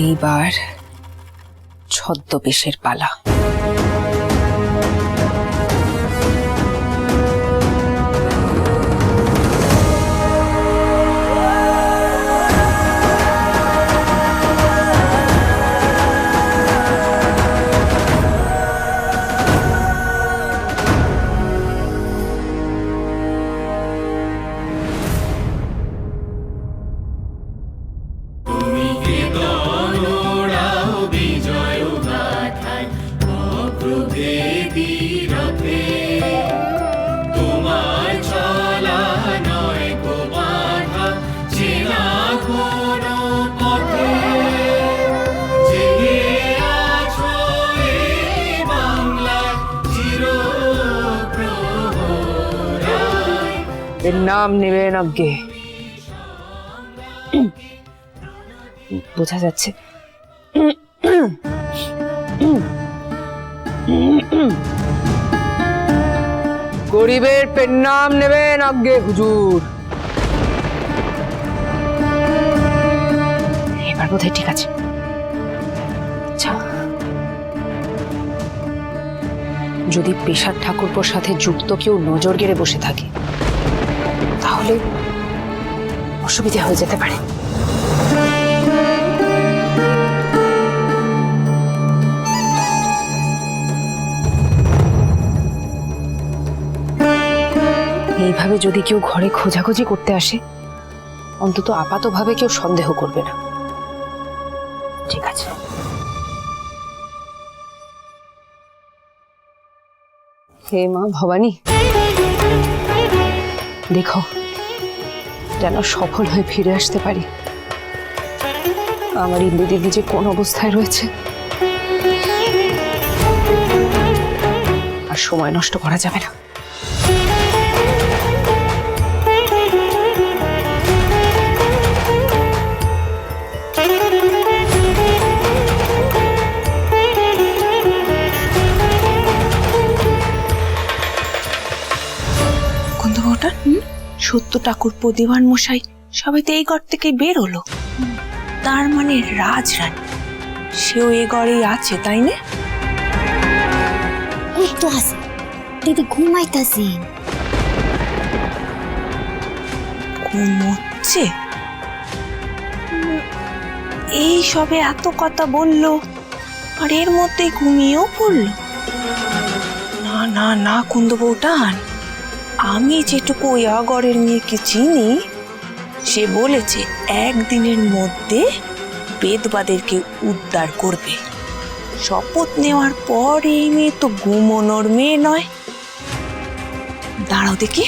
এইবার ছদ্মবেশের পালা। এর নাম নেবেন আজ্ঞে। বোঝা যাচ্ছে গরিবের পেন নাম নেবেন আজ্ঞে হুজুর। এবার বোধহয় ঠিক আছে। আচ্ছা, যদি পেশার ঠাকুরপোর সাথে যুক্ত কেউ নজর গেড়ে বসে থাকে তাহলে অসুবিধা হয়ে যেতে পারে। এইভাবে যদি কেউ ঘরে খোঁজাখুঁজি করতে আসে অন্তত আপাতভাবে কেউ সন্দেহ করবে না। ঠিক আছে। হে মা ভবানী, দেখো যেন সফল হয়ে ফিরে আসতে পারি। আমার ইন্দু দিদি যে কোন অবস্থায় রয়েছে, আর সময় নষ্ট করা যাবে না। সত্য ঠাকুর প্রতিভান মশাই সবাই তো এই ঘর থেকে বের হলো, তার মানে রাজরানী সেও এ ঘরেই আছে, তাই না? এই তো আছে দিদি, ঘুমাইতাছি। ঘুমোচ্ছে? এই সবে এত কথা বললো আর এর মধ্যে ঘুমিয়েও পড়লো? না না না কুন্দ বউটান, আমি যেটুকু ওই আগরের মেয়েকে চিনি সে বলেছে একদিনের মধ্যে বেদবাদেরকে উদ্ধার করবে। শপথ নেওয়ার পর এই মেয়ে তো ঘুমোনোর মেয়ে নয়। দাঁড়াও দেখি।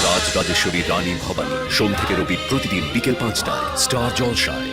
রাজরাজেশ্বরী রানী ভবানী, সোম থেকে রবি প্রতিদিন বিকেল ৫টায় স্টার জলসায়।